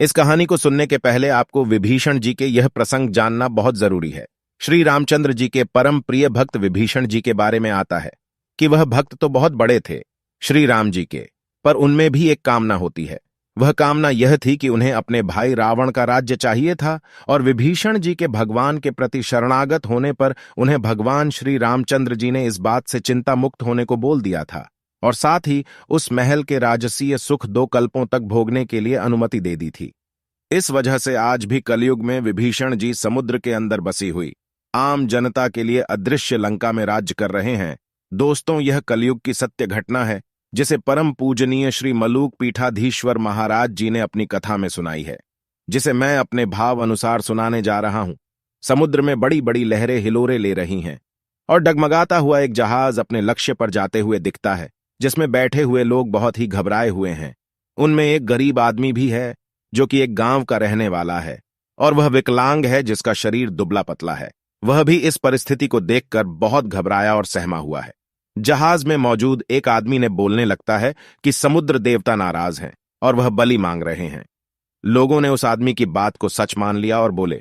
इस कहानी को सुनने के पहले आपको विभीषण जी के यह प्रसंग जानना बहुत जरूरी है। श्री रामचंद्र जी के परम प्रिय भक्त विभीषण जी के बारे में आता है कि वह भक्त तो बहुत बड़े थे श्री राम जी के, पर उनमें भी एक कामना होती है। वह कामना यह थी कि उन्हें अपने भाई रावण का राज्य चाहिए था, और विभीषण जी के भगवान के प्रति शरणागत होने पर उन्हें भगवान श्री रामचंद्र जी ने इस बात से चिंता मुक्त होने को बोल दिया था, और साथ ही उस महल के राजसीय सुख 2 कल्पों तक भोगने के लिए अनुमति दे दी थी। इस वजह से आज भी कलयुग में विभीषण जी समुद्र के अंदर बसी हुई आम जनता के लिए अदृश्य लंका में राज्य कर रहे हैं। दोस्तों, यह कलयुग की सत्य घटना है जिसे परम पूजनीय श्री मलूक पीठाधीश्वर महाराज जी ने अपनी कथा में सुनाई है, जिसे मैं अपने भाव अनुसार सुनाने जा रहा हूं। समुद्र में बड़ी बड़ी लहरें हिलोरे ले रही हैं और डगमगाता हुआ एक जहाज अपने लक्ष्य पर जाते हुए दिखता है, जिसमें बैठे हुए लोग बहुत ही घबराए हुए हैं। उनमें एक गरीब आदमी भी है जो कि एक गांव का रहने वाला है, और वह विकलांग है जिसका शरीर दुबला पतला है। वह भी इस परिस्थिति को देखकर बहुत घबराया और सहमा हुआ है। जहाज में मौजूद एक आदमी ने बोलने लगता है कि समुद्र देवता नाराज हैं और वह बलि मांग रहे हैं। लोगों ने उस आदमी की बात को सच मान लिया और बोले,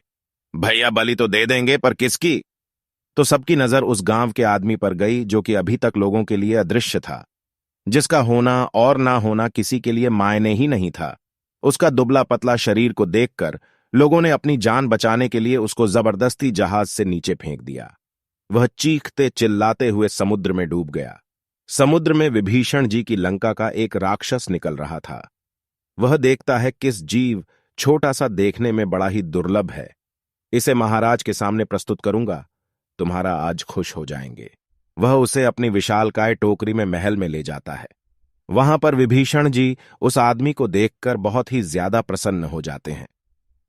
भैया बलि तो दे देंगे, पर किसकी? तो सबकी नजर उस गांव के आदमी पर गई जो कि अभी तक लोगों के लिए अदृश्य था, जिसका होना और ना होना किसी के लिए मायने ही नहीं था। उसका दुबला पतला शरीर को देखकर लोगों ने अपनी जान बचाने के लिए उसको जबरदस्ती जहाज से नीचे फेंक दिया। वह चीखते चिल्लाते हुए समुद्र में डूब गया। समुद्र में विभीषण जी की लंका का एक राक्षस निकल रहा था। वह देखता है किस जीव छोटा सा देखने में बड़ा ही दुर्लभ है, इसे महाराज के सामने प्रस्तुत करूंगा, तुम्हारा आज खुश हो जाएंगे। वह उसे अपनी विशालकाय टोकरी में महल में ले जाता है। वहां पर विभीषण जी उस आदमी को देखकर बहुत ही ज्यादा प्रसन्न हो जाते हैं।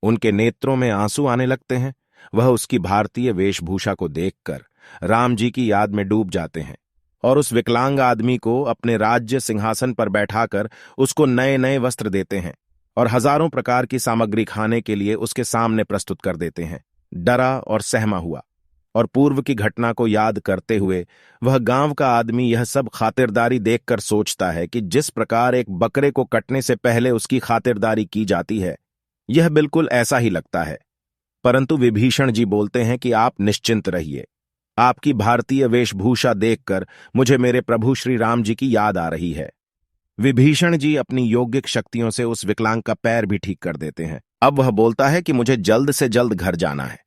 उनके नेत्रों में आंसू आने लगते हैं। वह उसकी भारतीय वेशभूषा को देखकर राम जी की याद में डूब जाते हैं और उस विकलांग आदमी को अपने राज्य सिंहासन पर बैठाकर उसको नए नए वस्त्र देते हैं और हजारों प्रकार की सामग्री खाने के लिए उसके सामने प्रस्तुत कर देते हैं। डरा और सहमा हुआ और पूर्व की घटना को याद करते हुए वह गांव का आदमी यह सब खातिरदारी देखकर सोचता है कि जिस प्रकार एक बकरे को कटने से पहले उसकी खातिरदारी की जाती है, यह बिल्कुल ऐसा ही लगता है। परंतु विभीषण जी बोलते हैं कि आप निश्चिंत रहिए, आपकी भारतीय वेशभूषा देखकर मुझे मेरे प्रभु श्री राम जी की याद आ रही है। विभीषण जी अपनी योगिक शक्तियों से उस विकलांग का पैर भी ठीक कर देते हैं। अब वह बोलता है कि मुझे जल्द से जल्द घर जाना है,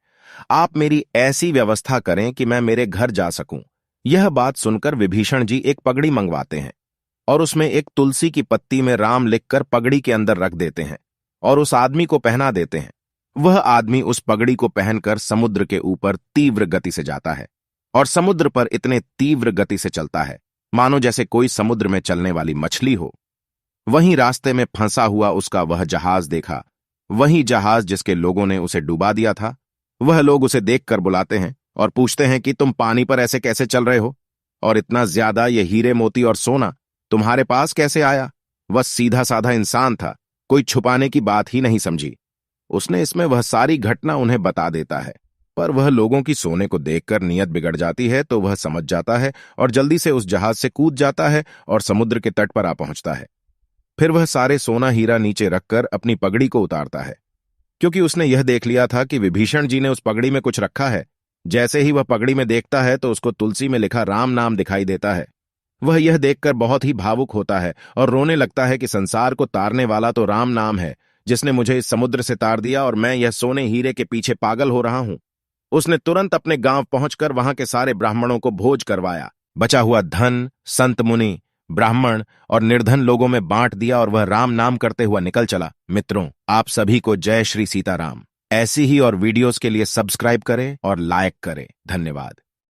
आप मेरी ऐसी व्यवस्था करें कि मैं मेरे घर जा सकूं। यह बात सुनकर विभीषण जी एक पगड़ी मंगवाते हैं और उसमें एक तुलसी की पत्ती में राम लिखकर पगड़ी के अंदर रख देते हैं और उस आदमी को पहना देते हैं। वह आदमी उस पगड़ी को पहनकर समुद्र के ऊपर तीव्र गति से जाता है और समुद्र पर इतने तीव्र गति से चलता है मानो जैसे कोई समुद्र में चलने वाली मछली हो। वहीं रास्ते में फंसा हुआ उसका वह जहाज देखा, वही जहाज जिसके लोगों ने उसे डुबा दिया था। वह लोग उसे देखकर बुलाते हैं और पूछते हैं कि तुम पानी पर ऐसे कैसे चल रहे हो, और इतना ज्यादा ये हीरे मोती और सोना तुम्हारे पास कैसे आया? वह सीधा साधा इंसान था, कोई छुपाने की बात ही नहीं समझी। उसने इसमें वह सारी घटना उन्हें बता देता है, पर वह लोगों की सोने को देखकर नीयत बिगड़ जाती है, तो वह समझ जाता है और जल्दी से उस जहाज से कूद जाता है और समुद्र के तट पर आ पहुंचता है। फिर वह सारे सोना हीरा नीचे रखकर अपनी पगड़ी को उतारता है, क्योंकि उसने यह देख लिया था कि विभीषण जी ने उस पगड़ी में कुछ रखा है। जैसे ही वह पगड़ी में देखता है तो उसको तुलसी में लिखा राम नाम दिखाई देता है। वह यह देखकर बहुत ही भावुक होता है और रोने लगता है कि संसार को तारने वाला तो राम नाम है, जिसने मुझे इस समुद्र से तार दिया और मैं यह सोने हीरे के पीछे पागल हो रहा हूं। उसने तुरंत अपने गांव पहुंचकर वहां के सारे ब्राह्मणों को भोज करवाया। बचा हुआ धन संत मुनि ब्राह्मण और निर्धन लोगों में बांट दिया और वह राम नाम करते हुआ निकल चला। मित्रों, आप सभी को जय श्री सीताराम। ऐसी ही और वीडियोस के लिए सब्सक्राइब करें और लाइक करें। धन्यवाद।